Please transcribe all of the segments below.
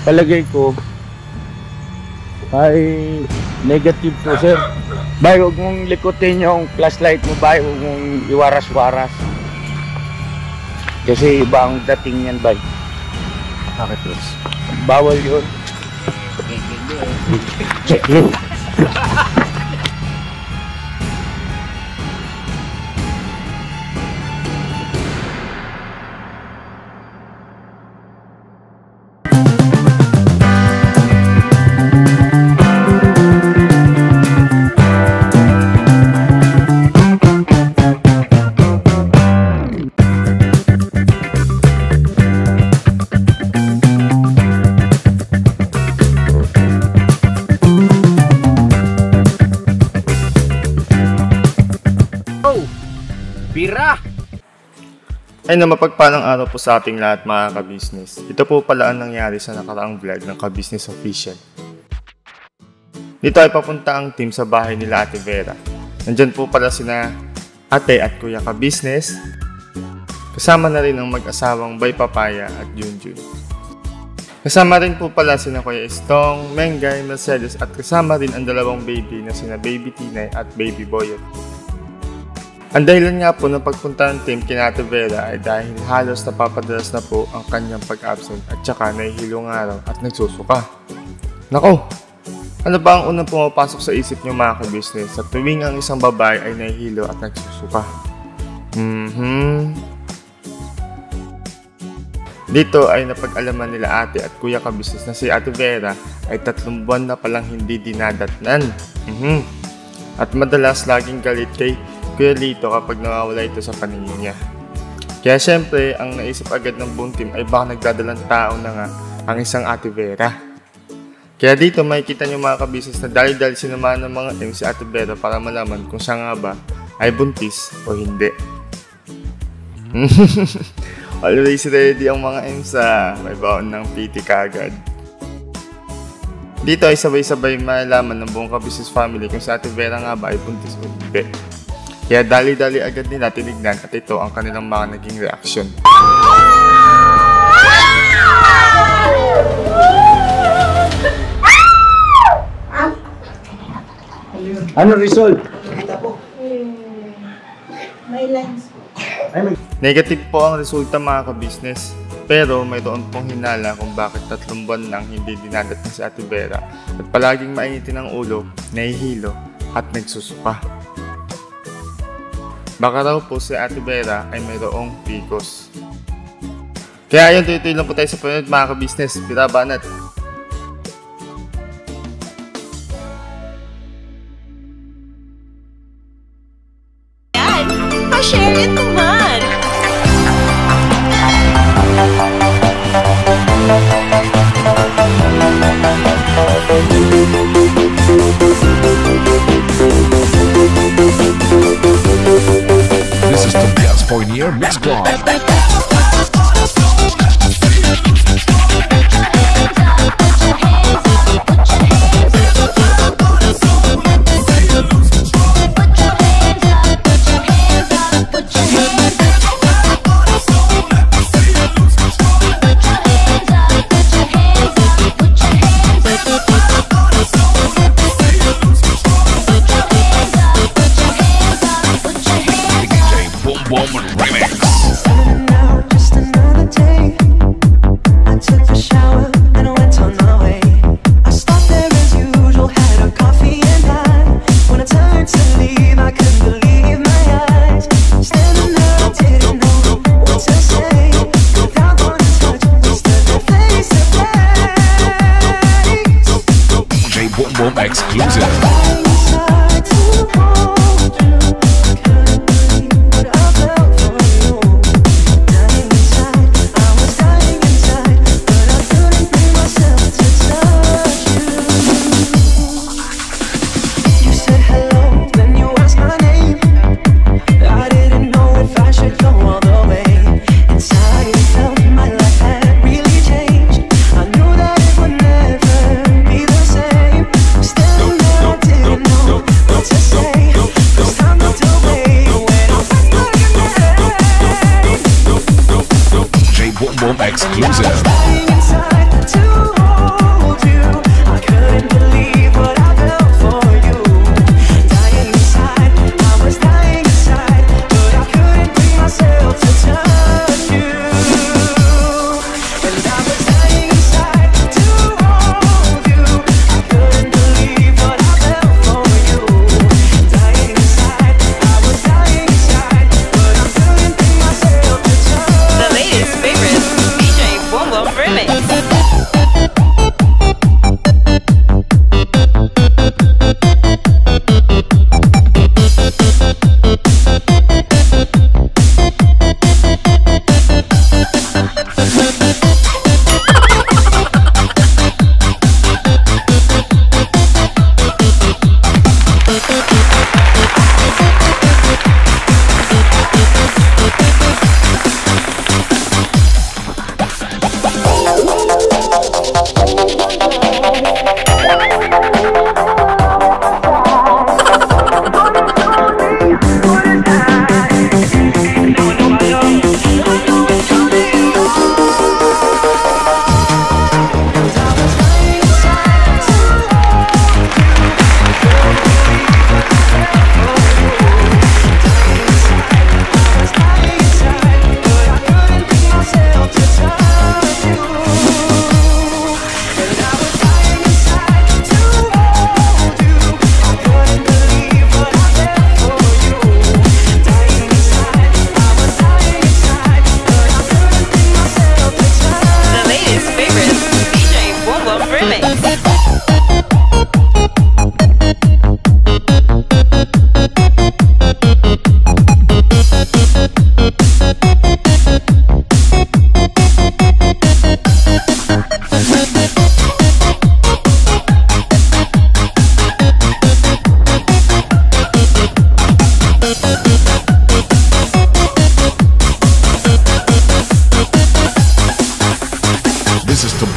palagay ko ay negative to, sir. Bay, huwag mong likutin yung flashlight mo, bay. Huwag mong iwaras-waras. Kasi iba ang dating yan, bay. Bakit, Ross? Bawal yun. Check yun. Bira! Ay na mapagpalang araw po sa ating lahat mga ka-business. Ito po pala ang nangyari sa nakaraang vlog ng Ka-Business Official. Dito ay papunta ang team sa bahay nila Ate Vera. Nandyan po pala sina Ate at Kuya Ka-Business. Kasama na rin ang mag-asawang Bay Papaya at Junjun. Kasama rin po pala sina Kuya Estong, Mengay, Mercedes at kasama rin ang dalawang baby na sina Baby Tinay at Baby Boyot. Ang dahilan nga po ng pagpunta ng team kina Ate Vera ay dahil halos napapadalas na po ang kanyang pag-absent at saka nahihilo nga raw at nagsusuka. Nako! Ano ba ang unang pumapasok sa isip niyo mga ka-business sa tuwing ang isang babae ay nahihilo at nagsusuka? Dito ay napag-alaman nila ate at kuya ka-business na si Ate Vera ay 3 buwan na palang hindi dinadatnan. At madalas laging galit kay Kuya Lito kapag nawawala ito sa paningin niya. Kaya syempre, ang naisip agad ng buong team ay baka nagdadalang tao na nga ang isang Ate Vera. Kaya dito makikita niyo mga ka-business na dahil sinamahan ng mga team si Ate Vera para malaman kung siya nga ba ay buntis o hindi. Always ready ang mga EMSA. May baon ng PT kagad. Dito ay sabay-sabay malalaman ng buong ka-business family kung si Ate Vera nga ba ay buntis o hindi. Kaya dali-dali agad nila tinignan at ito ang kanilang mga naging reaksyon. Ano result? Kita po. May lines po. Negative po ang resulta mga ka-business. Pero mayroon pong hinala kung bakit 3 buwan lang hindi dinadating si Ate Vera at palaging mainitin ang ulo, nahihilo at nagsusuka. Baka raw po si Ate Vera ay mayroong PCOS. Kaya ayun, tuloy-tuloy lang po tayo sa panunod mga ka-business. Birabanat! Yan! Pa-share it naman! This is the best Pioneer Mix Club. Exclusive.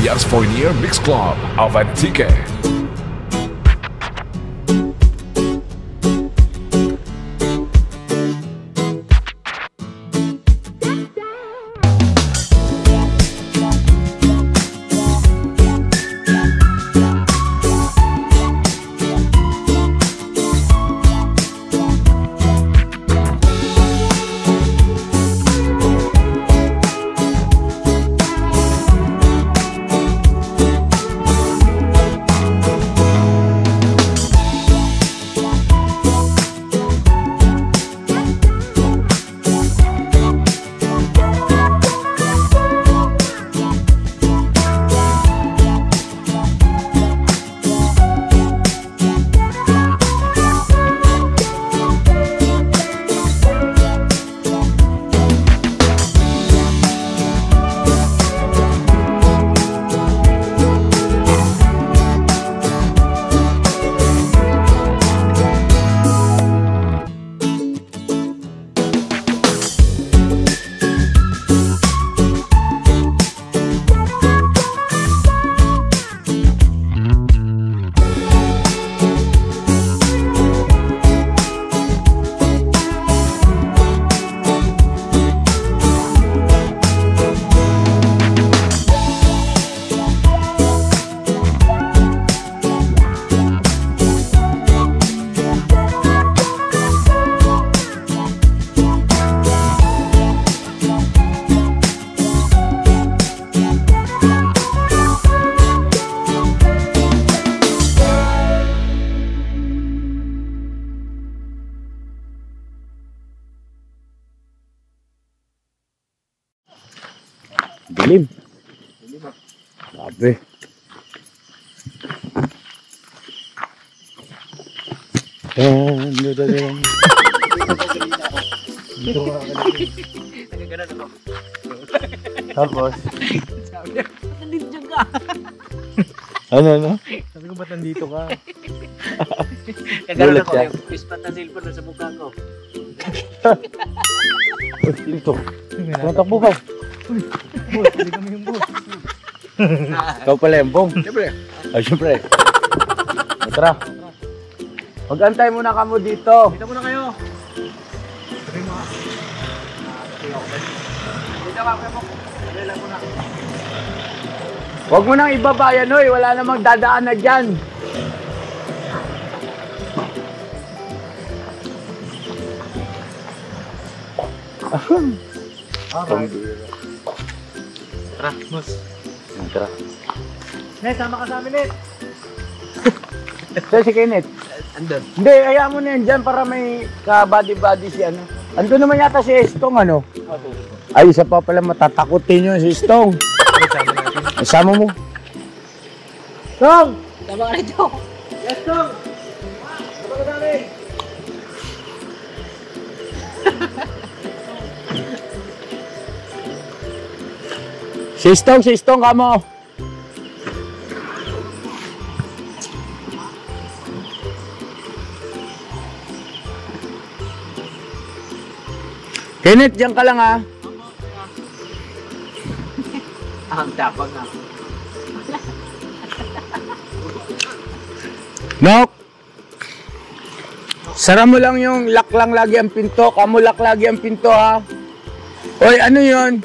Tobias Fournier Mix Club of Antique. Dilim. Grabe. Tapos, Nandito ka. ano? Sabi ko, ba't nandito ka? Gulat Kagano'n ako, siya. yung pispat na cellphone na sa mukha ko. Dito. Tumatakbo ka. Boss, hindi kami yung boss. Ikaw pala yung bong. Siyempre. Ay, syempre. Tara. Mag-antay muna kamo dito. Dito muna kayo. Sabi mo. Dito ka, kuya mo. Sabi lang muna. Huwag mo nang ibaba yan, oy. Wala namang dadaan na dyan. Alright. Tara, boss. Tara. Net, sama ka sa amin, Net. Saan si Kenneth? Andun. Hindi, hayaan mo na yan dyan para may ka-body-body si ano. Ando naman yata si Estong, ano? Ay, isa pa pala matatakutin yun si Estong. Sama mo. Estong! Tama ka rito. Yes, Tom! Sama ka sa amin. Si Estong, kamo. Kenneth, diyan ka lang, ha? Ang tapang na. Nok! Sara mo lang yung lock lang lagi ang pinto. Kamulak lagi ang pinto, ha? Oy, ano yun?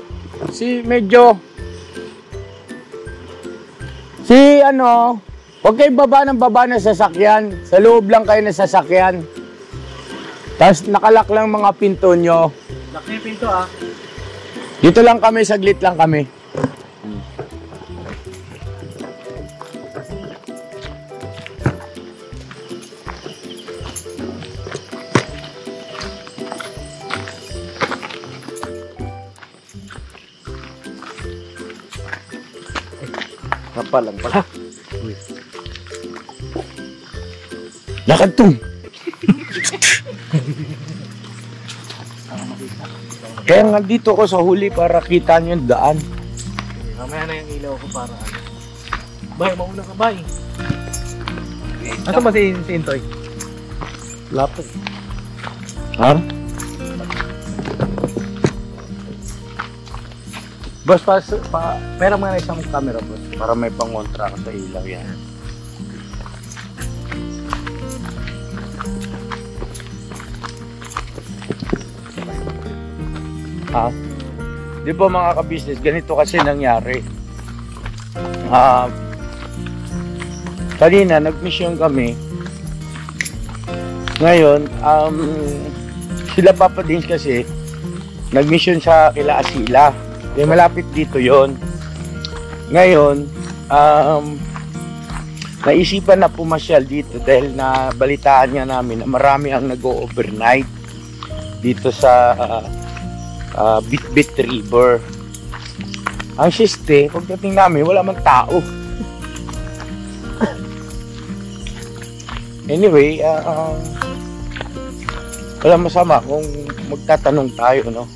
Huwag kayo baba ng sasakyan. Sa loob lang kayo ng sasakyan. Tapos nakalak lang mga pinto nyo. Lock niyo yung pinto, ah. Dito lang kami, saglit lang kami. Kapal lang pala. Lakad to. Kaya nga dito ko sa huli para kita nyo yung daan. Mamaya na yung ilaw ko para ano. Bay, mauna ka, bay. Asa ba si Intoy? Lapit. Ha? Boss, pera mo na isang camera, boss. Para may pangontra ka sa ilaw yan. Ha? Di po mga ka-business, ganito kasi nangyari. Kanina, nag-mission kami. Ngayon, sila Papa Dins kasi, nag-mission sa kila Asila. Kaya malapit dito yon. Ngayon, naisipan na pumasyal dito dahil nabalitaan niya namin na marami ang nag-overnight dito sa Bitbit River. Ang siste, pagdating namin, wala man tao. Anyway, wala masama kung magtatanong tayo, no?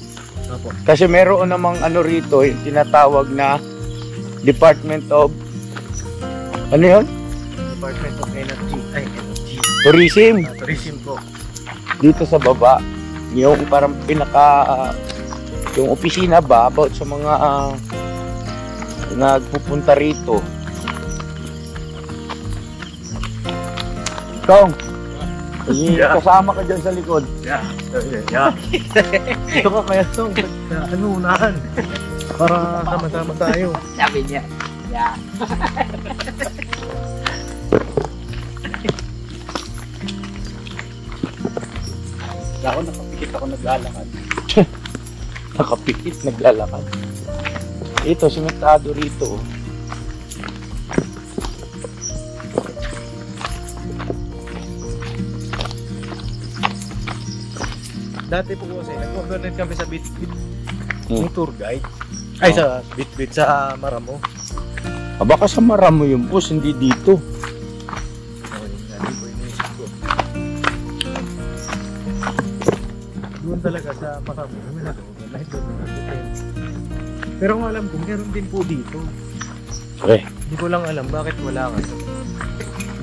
Opo. Kasi meron namang ano rito, yung tinatawag na Department of ano yun? Department of Energy. Tourism. Tourism po. Dito sa baba. Yung parang yung opisina ba about sa mga nagpupunta rito. Tong, kasama ka dyan sa likod. Yeah. Ito ka kaya Tong, unahan. Para sama-sama tayo. Sabi niya. Yeah. Ako nakapikit ako naglalakad. Nakapikit naglalakad. Ito, simentado rito. Dati po kasi, nag-overnight kami sa Bitbit. Hmm. Yung tour guide. Ay, sa Bitbit, sa Maramo. Baka sa Maramo yung boss, hindi dito. Hindi po iniisip ko. Doon talaga sa Maramo. Kami nag-overnight doon. Pero kung alam ko, meron din po dito. Okay. Hindi ko lang alam bakit wala ka.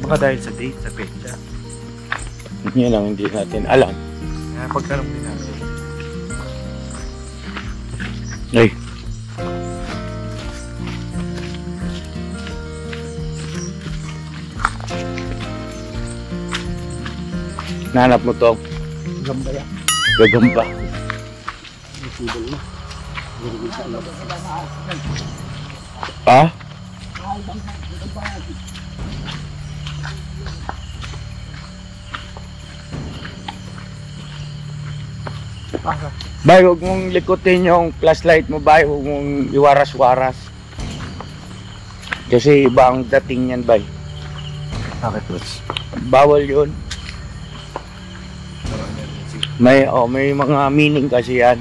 Baka dahil sa date, sa petsa. Yan ang hindi natin alam. Kaya pagtanong din natin. Ay. Nanap mo to. Gamba yan. Gagamba. Ah? Bay, huwag mong likutin yung flashlight mo, bay. Huwag mong iwaras-waras. Kasi iba ang dating yan, bay. Bakit, boss? Bawal yun. May mga meaning kasi yan.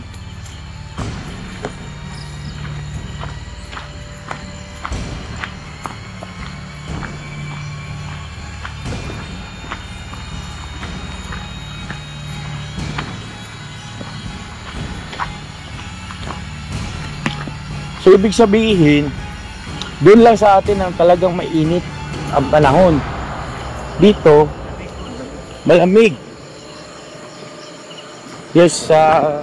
So, ibig sabihin, doon lang sa atin ang talagang mainit ang panahon. Dito, malamig. Yes,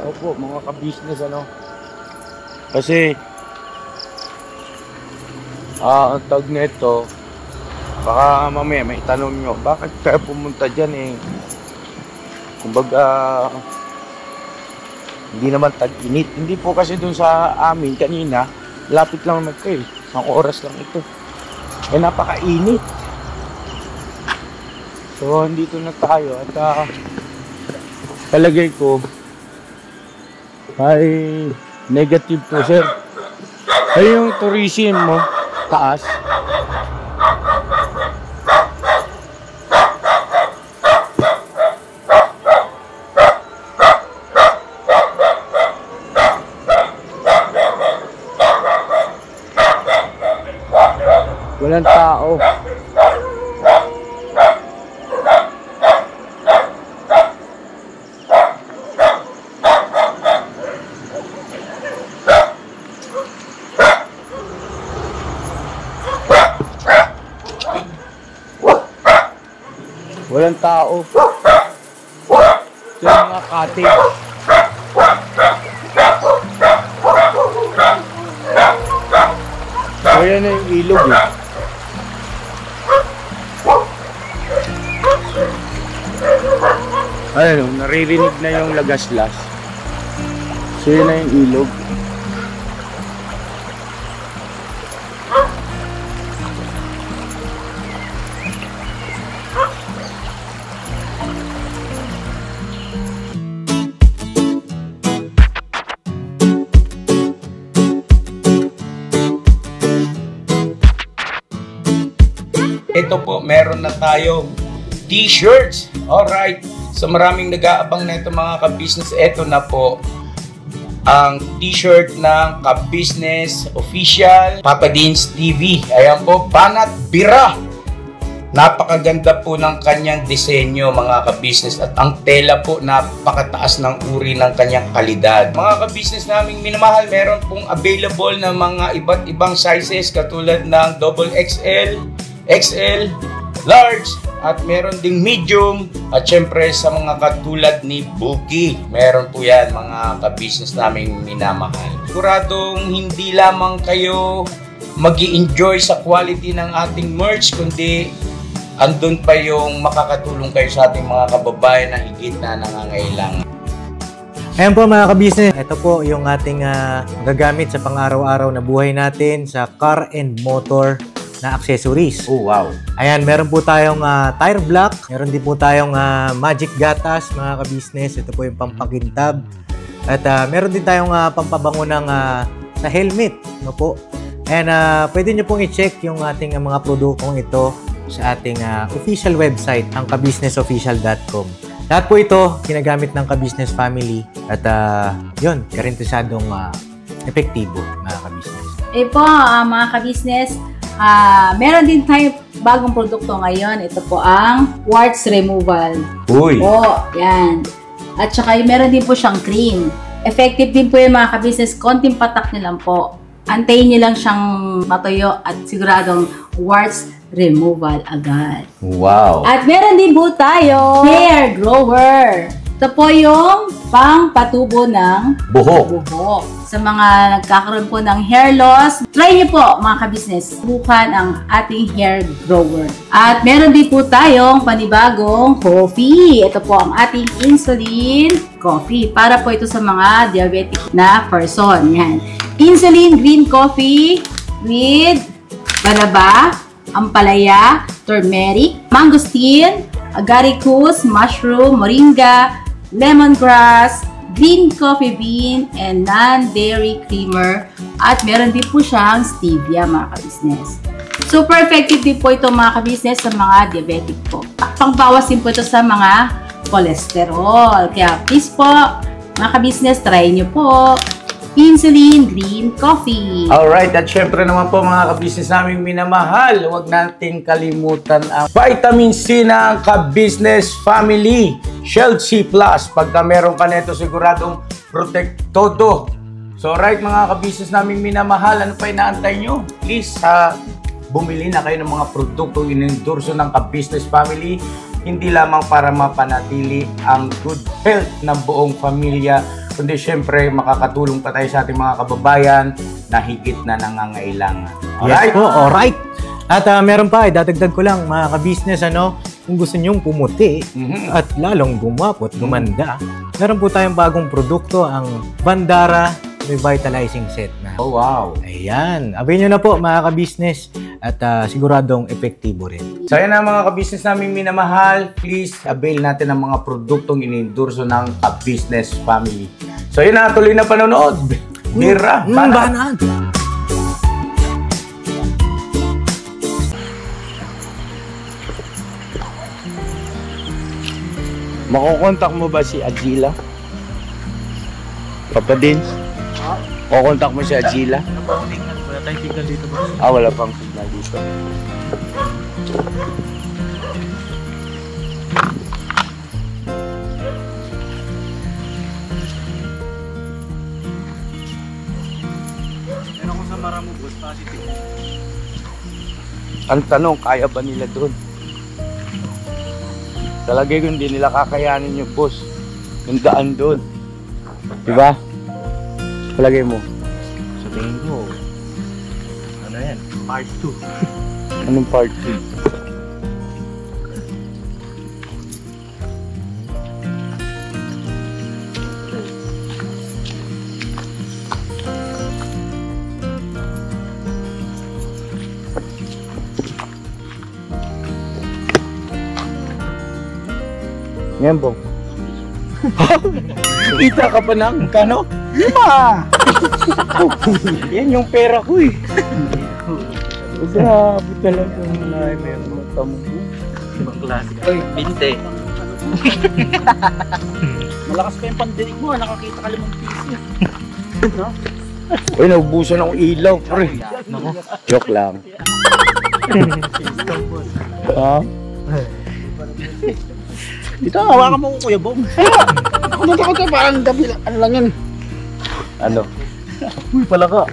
opo, mga ka-business, ano. Kasi, ang tawag nito, baka mamaya may tanong nyo, bakit kayo pumunta dyan eh? Kumbaga, hindi naman tag-init. Hindi po kasi dun sa amin kanina, lapit lang naman kayo. Isang oras lang ito. Eh, napakainit. So, andito na tayo. At palagay ko ay negative to, sir. Ay, yung tourism mo, taas. Walang tao. Walang tao. Ito yung mga cottage. O yan na yung ilog eh. Ayun, naririnig na yung lagaslas. So yun na yung ilog. Ito po, meron na tayong t-shirts. Alright. So maraming nag-aabang na ito mga ka-business. Ito na po ang t-shirt ng ka-business official Papa Dean's TV. Ayan po, Banat Bira. Napakaganda po ng kanyang disenyo mga ka-business. At ang tela po, napakataas ng uri ng kanyang kalidad. Mga ka-business naming minamahal, meron pong available na mga iba't ibang sizes katulad ng XXL, XL, large, at meron ding medium, at syempre sa mga katulad ni Buki, meron po yan mga ka-business naming minamahal. Siguradong hindi lamang kayo mag-i-enjoy sa quality ng ating merch, kundi andun pa yung makakatulong kayo sa ating mga kababayan na higit na nangangailangan. Ayan po mga ka-business, ito po yung ating gagamit sa pang-araw-araw na buhay natin sa car and motor na accessories. Oh, wow. Ayan, meron po tayong tire block. Meron din po tayong magic gatas, mga ka-business. Ito po yung pampakintab. At meron din tayong pampabango ng sa helmet. No po? And pwede nyo pong i-check yung ating mga produktong ito sa ating official website, ang kabusinessofficial.com. Lahat po ito, ginagamit ng ka-business family. At yun, karintisadong epektibo, mga ka-business. Po, mga ka-business, meron din tayo bagong produkto ngayon. Ito po ang warts removal. Uy! Po, yan. At saka meron din po siyang cream. Effective din po yung mga ka-business. Konting patak nyo lang po. Antayin nyo lang siyang matuyo at siguradong warts removal agad. Wow! At meron din po tayo hair grower. Ito po yung pang-patubo ng Buhok. buhok. Sa mga nagkakaroon po ng hair loss, try niyo po mga ka-business, subukan ang ating hair grower. At meron din po tayong panibagong coffee. Ito po ang ating insulin coffee. Para po ito sa mga diabetic na person. Yan. Insulin green coffee with banaba, ampalaya, turmeric, mangosteen, agaricus, mushroom, moringa, lemongrass, green coffee bean, and non-dairy creamer. At meron din po siyang stevia mga ka-business. Super effective din po ito mga ka-business sa mga diabetic po. Pangbawas din po ito sa mga cholesterol. Kaya please po mga ka-business, try nyo po insulin green coffee. Alright, at syempre naman po mga ka-business naming minamahal, huwag natin kalimutan ang vitamin C ng ka-business family, Shield C+. Pagka meron ka nito, siguradong protect todo. So right mga ka-business naming minamahal, ano pa inaantay nyo? Please, bumili na kayo ng mga produktong inendorso ng ka-business family, hindi lamang para mapanatili ang good health ng buong pamilya, kundi syempre makakatulong pa tayo sa ating mga kababayan na higit na nangangailangan. Alright? Yes po, alright. At meron pa, dadagdag ko lang mga ka-business, kung gusto nyong pumuti at lalong gumapo at gumanda, meron po tayong bagong produkto, ang Bandara Revitalizing Set na. Oh, wow. Ayan. Abay nyo na po mga ka-business at siguradong epektibo rin. So yan na mga ka-business namin minamahal, please avail natin ang mga produktong inendorso ng ka-business family. So yun na, tuloy na panonood. Bira, Banat. Makukontak mo ba si Agila? Papa Deans? Makukontak mo si Agila? Wala tayong signal dito ba? Wala pang signal dito. Meron ko sa Maramo, boss, positive. Ang tanong, kaya ba nila doon? Talagay kung hindi nila kakayanin yung boss, yung daan doon. Diba? Talagay mo. Sa tingin ko, ano yan? Part 2. Anong part 2? Yan, Bong. Kita ka pa ng kano? 5! Yan yung pera ko eh. Grabe talaga yung meron mo tamo. Ibang klase. Uy, 20. Malakas pa yung pandinig mo, nakakita ka 5 piso. Uy, naubusan ako ilaw, pre. Joke lang. Ha? Dito, hawakan mo ko Kuya Bong. Ako to, parang gabi lang. Ano lang yan? Ano? Uy, pala ka.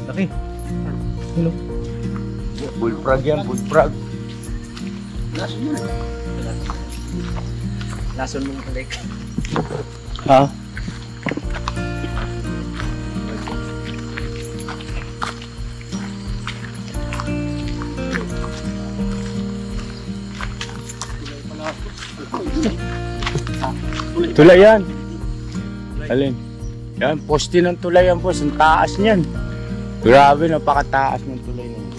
Laki. Bullfrog yan, bullfrog. Lason mo balik. Ha? Tulay yan. Alin? Yan, poste ng tulay yan, boss. Ang taas niyan. Grabe, napakataas ng tulay niyan.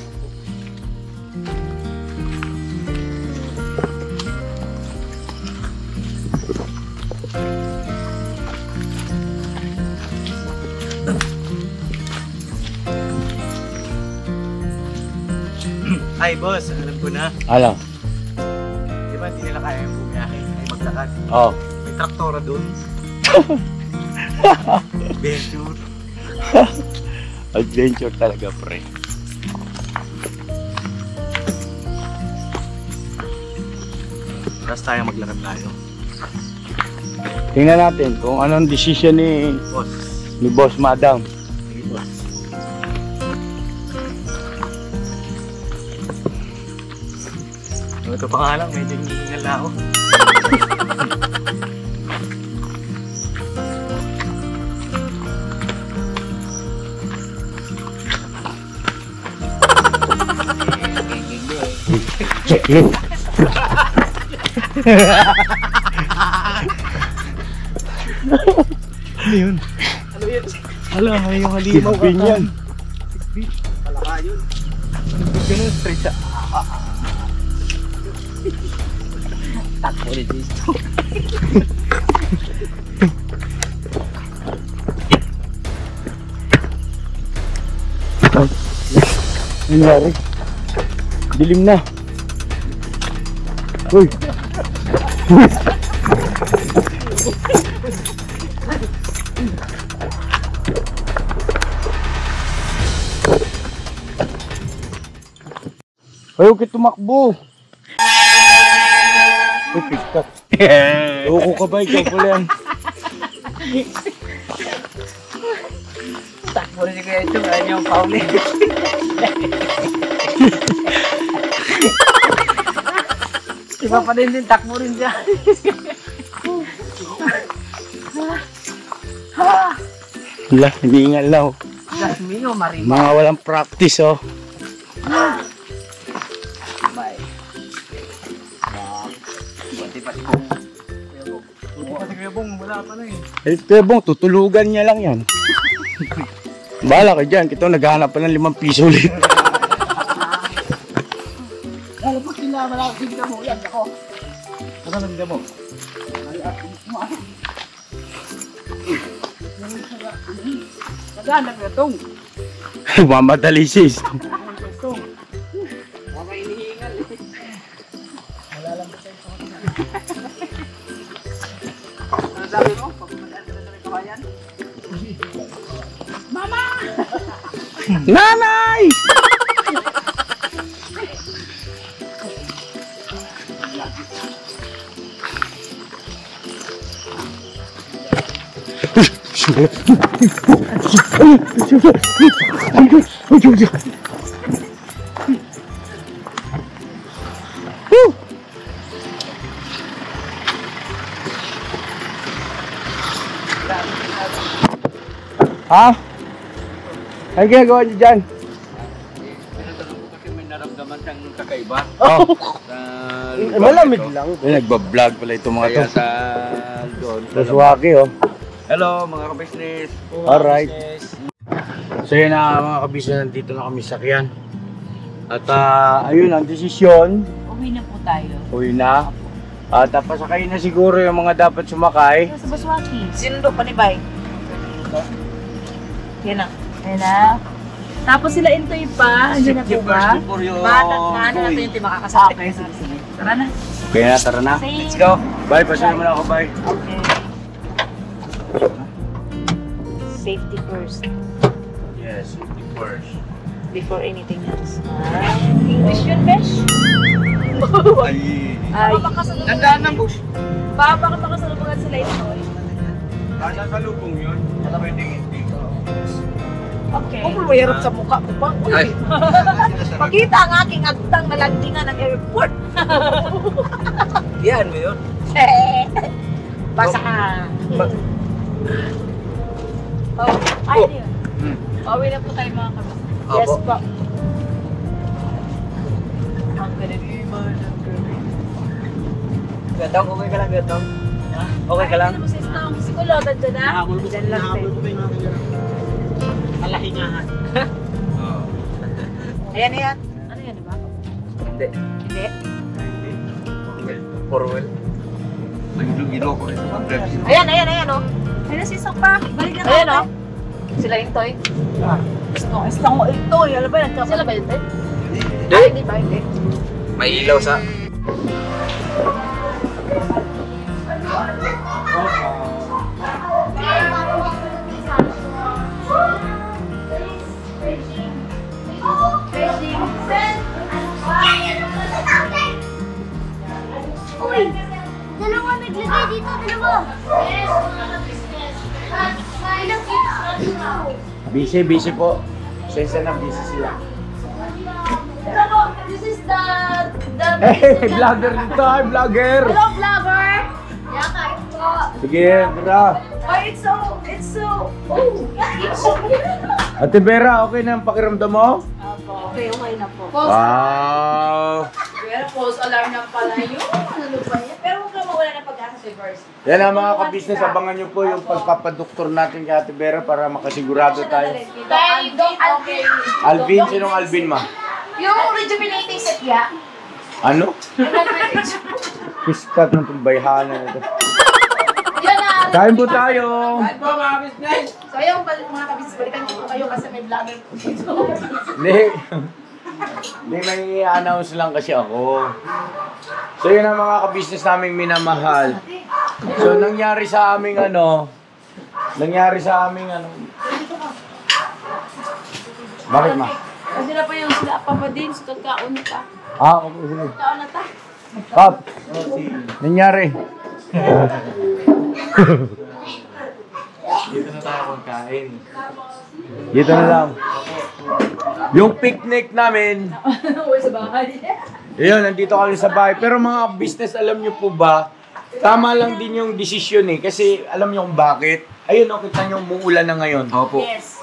Ay, boss, alam ko na. Alam? Di ba hindi nila kaya yung bumiyahe ay maglakad? Oo. May traktora doon. Adventure. Adventure talaga, pre. Tapos tayo maglakad tayo. Tingnan natin kung anong decision ni Boss. Boss Madam. Sige, boss. Ito pa nga lang, medyo hinihingal na ako. Ano yun? Ano yan? Alam, may yung halimaw ka. Yan. Palaka yun. Ganun, straight siya. Takbo rin dito. Nangyari. Dilim na. Uy. Ayaw ka tumakbo. Uy, pigkat. Loko ka ba? Ikaw pala yan. Takbo rin si Kuya ito. Ayaw niyang pauli. Iba pa din takbo rin siya. Wala, hinihingal na oh. Jasmine o Marima. Mga walang practice oh. Bye. Buti pa si Bong. Kasi Kuya Bong, wala pa na eh. Eh, Tebong, tutulugan niya lang yan. Bahala ka dyan, kita naghahanap pa ng 5 piso ulit. Lalo pag sila malaki ka mo. Yan ako. Ano nandun mo? Maganda ka itong. Mamadali sis. Mga inihingal eh. Wala lang ba sa'yo. Ano sabi mo? Pagpupuntaan ka na rin kawayan? Mama! Nanay! Ha? Ay ginagawa niyo dyan? naramdaman siyang kakaiba. Oh, Sa malamig lang. Nagbablog pala itong mga to. Kaya sa doon. Maswaki, oh. Hello mga ka-business. Alright. So yun na mga kabisa, nandito na kami sa Kian. At ayun ang desisyon. Uwi na po tayo. Uwi na. At pasakay na siguro yung mga dapat sumakay. Sa Baswaki. Sinundo pa ni Bay. Yan na. Ayan na. Tapos sila Intoy pa. Hindi na po ba? Maano natin yung team makakasakit. Okay, sige, sige. Tara na. Okay na, tara na. Let's go. Bye, pasaya mo na ako, bye. Okay. Safety first. Yes, safety first. Before anything else. English yun, Besh? Ay. Baka makasalubungan. Nandaan ng bush. Baka makasalubungan sila Intoy. Nasa salubong yun. Pwedeng hindi. Okay. Kung mahirap sa mukha ko pa. Uy. Pakita ang aking agtang na landingan ng airport. Yan mo yun. Basa ka. Oh, ay, yun. Uwi na po tayo mga kabisa. Yes po. Ang ganun. Gatong, okay ka lang, Gatong. Okay ka lang? Ano mo si Stong? Si Kulotan dyan na? Diyan lang, te. Alahingahan. Ayan na yan. Ano yan, diba? Hindi. Hindi. Forwell. Nagilo ko rin. Ayan, oh. Ayun na si Stong pa. Balik na Ayan, tayo. oh. Sila Intoy. Stong mo Intoy. Alam ba yan? Sila ba yun? Ay, hindi ba? Hindi. May ilaw sa... Uy! Dalawa naglagay dito, dalawa! Busy po. Sensa na busy sila. This is the... Hey, vlogger dito. Hi, vlogger. Hello, vlogger! Yeah, kain po. Sige, tara. Oh, it's so... Oh! Ate Vera, okay na ang pakiramdam mo? Okay na po. Wow! Pero false alarm na pala yun. Ano ba yan? Pero huwag ka mawala ng pag-asa sa reverse. Yan ang mga ka-business, abangan nyo po yung pagpapadoktor natin kay Ate Vera para makasigurado tayo. Okay. Alvin, sinong Alvin ma? Yung rejuvenating set, yeah? Ano? Piskat ng bayhanan na ito. Yan na. Kain po tayo! So, yung mga kabisnes, balikan ko kayo kasi may vlogger po dito. Hindi, may announce lang kasi ako. So yun ang mga ka-business naming minamahal. So nangyari sa aming Bakit ma? Kasi na pa yung sila pa din, sa kakaon pa. Okay, sige. Kaon na ta. Pop, nangyari. Dito na tayo magkain. Dito na lang. Yung picnic namin, Uwi sa bahay. yun, nandito kami sa bahay. Pero mga business, alam nyo po ba, tama lang din yung desisyon eh. Kasi alam nyo kung bakit. Ayun, kita nyo, umuulan na ngayon. Opo. Yes.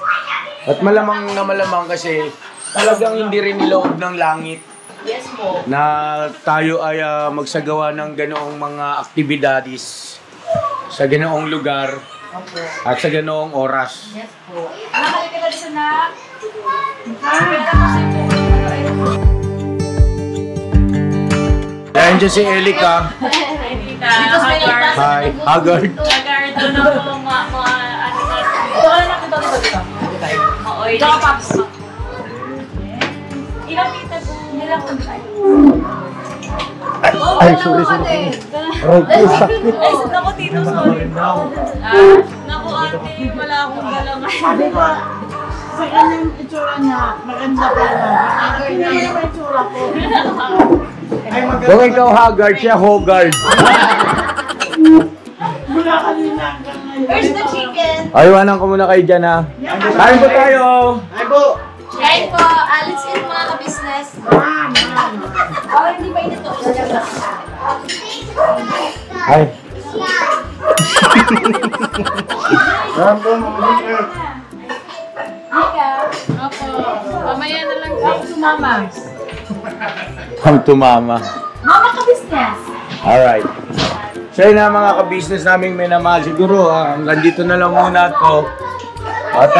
At malamang na malamang kasi talagang hindi rin niloob ng langit Yes po. na tayo ay magsagawa ng ganoong mga aktibidades sa ganoong lugar at sa ganoong oras. Yes po. Nakalik ka na dito na. Ayan dyan si Elika. Dito sa Haggard. Hi, Haggard. Haggard. Doon ako mga ano na. Ito ka lang dito. Oo, ito ka paps. Ilang kita po. Ilang kung tayo. Ay, sorry. Aray ko, sakit. Ay, naku tito, sorry. Naku ate, wala akong galangan. Sabi ko, sa kanyang itsura niya, maganda pa lang. Hindi naman yung itsura ko. Kung ikaw Haggard, siya Hogard. Mula kanina hanggang ngayon. Where's the chicken? Aywanan ko muna kayo dyan ha. Kain po tayo. Ay po! Kain po. Alice in mga kabisnes. Oh, hindi ba ito? Ay. Opo, mamaya na lang kayo sumama. Come to mama. Mama ka-business. Alright. So yun na mga ka-business naming minamahal. Siguro hanggang dito na lang muna to. At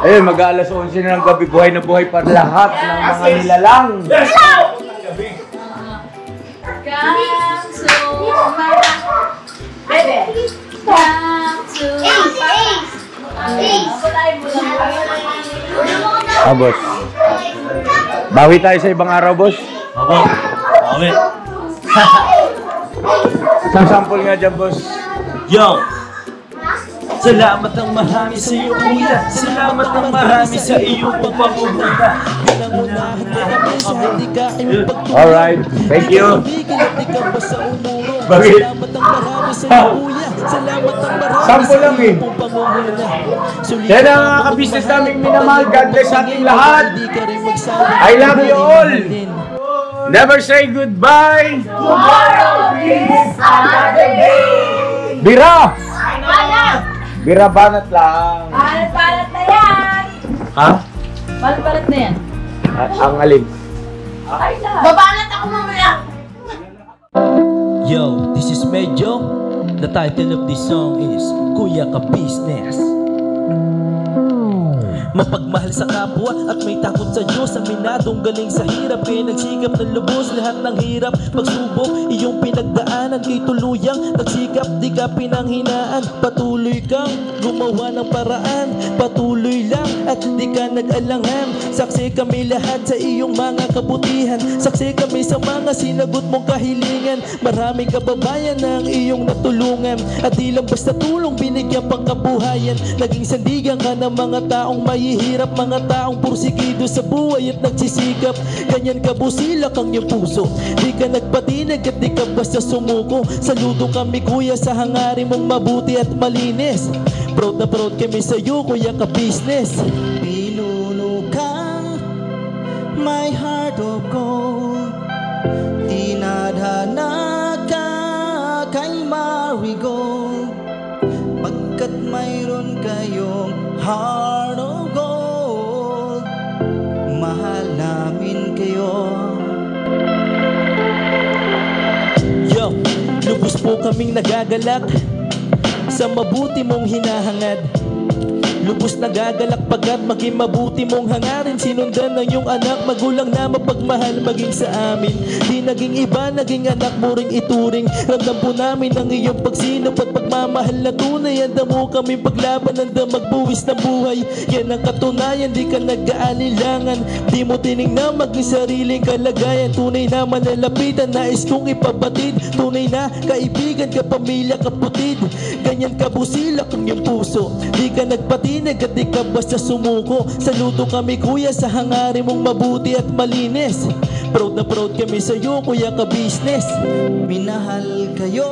ayun, mag-aalas 11 na ng gabi. Buhay na buhay para lahat ng mga nilalang. Come to mama. Bebe. Come to Boss. Bawi tayo sa ibang araw, boss. Opo. Bawi. Isang sample nga dyan, boss. Yo! Salamat ng marami sa iyo, kuya. Salamat ng marami sa iyong pagpapunta. Pinangunahan mo kami sa hadikain mong pagtulong. Alright, thank you. Bakit? Salamat ng marami sa iyo, kuya. Salamat ng marami Sample lang eh. iyong pangunguna. Kaya na mga ka-business naming minamahal. God bless sa ating lahat. I love you all. Never say goodbye. Tomorrow is another day. Bira! Banat! Bira banat lang. Banat na yan! Ha? Banat na yan. Ang alin? Babanat ako mamaya! Yo, this is Medyo. The title of this song is Kuya Ka Business. Mapagmahal sa kapwa at may takot sa Diyos. Aminadong galing sa hirap, kaya nagsikap ng lubos lahat ng hirap. Pagsubok, iyong pinagdaanan, kay tuluyang nagsikap, di ka pinanghinaan. Patuloy kang gumawa ng paraan, patuloy lang at di ka nag-alangan. Saksi kami lahat sa iyong mga kabutihan, saksi kami sa mga sinagot mong kahilingan. Maraming kababayan na ang iyong natulungan, at di lang basta tulong, binigyan pang kabuhayan. Naging sandigan ka ng mga taong mahihirap, mga taong pursigido sa buhay at nagsisikap. Ganyan ka busilak ang iyong puso, di ka nagpatinag at di ka basta sumuko. Saludo kami kuya sa hangarin mong mabuti at malinis. Proud na proud kami sa iyo, Kuya Ka Business. Pinulukang my heart of gold, tinadhana ka kay marigold, pagkat mayroon kayong heart of gold. Mahal namin kayo. Yo, lubos po kaming nagagalak sa mabuti mong hinahangad. Lubos nagagalak pagkat maging mabuti mong hangarin. Sinundan ng iyong anak, magulang na mapagmahal maging sa amin. Di naging iba, naging anak mo ring ituring. Ramdam po namin ang iyong pagsinop at pagmamahal na tunay. Handa mo kami paglaban, handa magbuwis ng buhay. Yan ang katunayan, di ka nag-aalilangan. Di mo tinignan maging sariling kalagayan. Tunay na manalapitan, nais kong ipabatid. Tunay na kaibigan, kapamilya, kaputid. Ganyan kabusilak ang iyong puso, di ka nagpatinag at di ka basta sumuko. Saludo kami kuya sa hangarin mong mabuti at malinis. Proud na proud kami sa iyo, Kuya Ka Business. Minahal kayo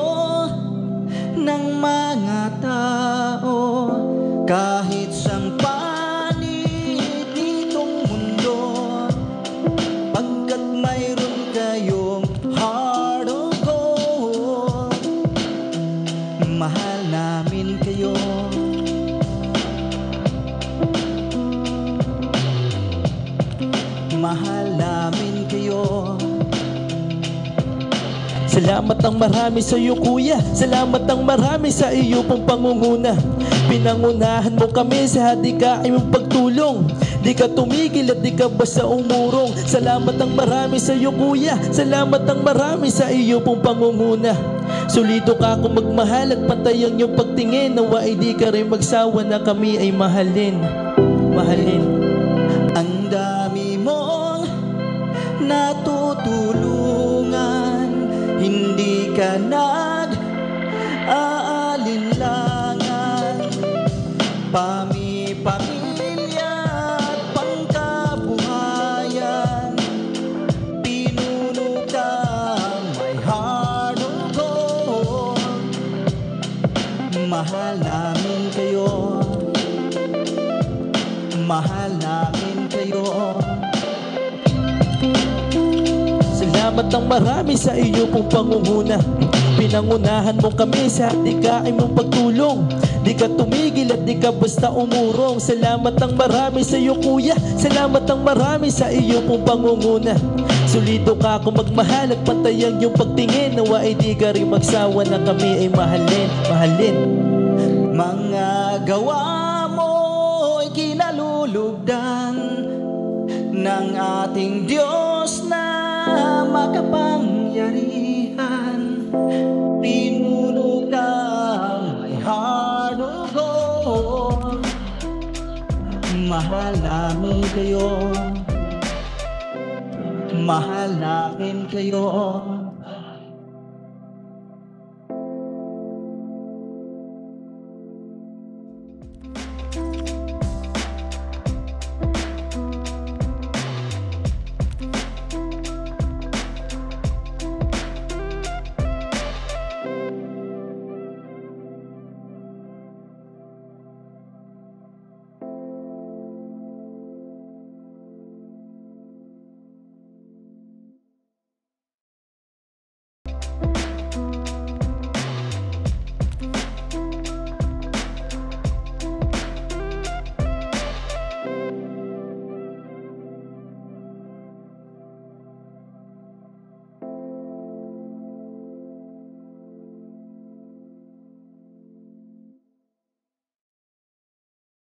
ng mga tao kahit sang panig nitong mundo, pagkat mayroon kayong heart of gold. Mahal namin kayo. Mahal namin kayo. Salamat ang marami sa iyo kuya, salamat ang marami sa iyo pong pangunguna. Pinangunahan mo kami sa hadikain mong pagtulong, di ka tumigil at di ka basta umurong. Salamat ang marami sa iyo kuya, salamat ang marami sa iyo pong pangunguna. Solito ka kung magmahal at pantay ang iyong pagtingin. Nawa ay di ka rin magsawa na kami ay mahalin. Mahalin. Ang dami mong natutulungan, hindi ka nag-aalinlangan. Pamilya at pangkabuhayan, pinuno ka my heart of gold. Mahal namin kayo, mahal namin kayo. Salamat ang marami sa iyo pong pangunguna. Pinangunahan mo kami sa hadikain mong pagtulong, Di ka tumigil at di ka basta umurong. Salamat ng marami sa iyo kuya, salamat ng marami sa iyo pong pangunguna. Solido ka kung magmahal at pantayang yung pagtingin. Nawa ay di ka rin magsawa na kami ay mahalin, mahalin. Mga gawa mo ay kinalulugdan ng ating Diyos na makapangyarihan. Pinuno kang may harugon. Mahal namin kayo, mahal namin kayo.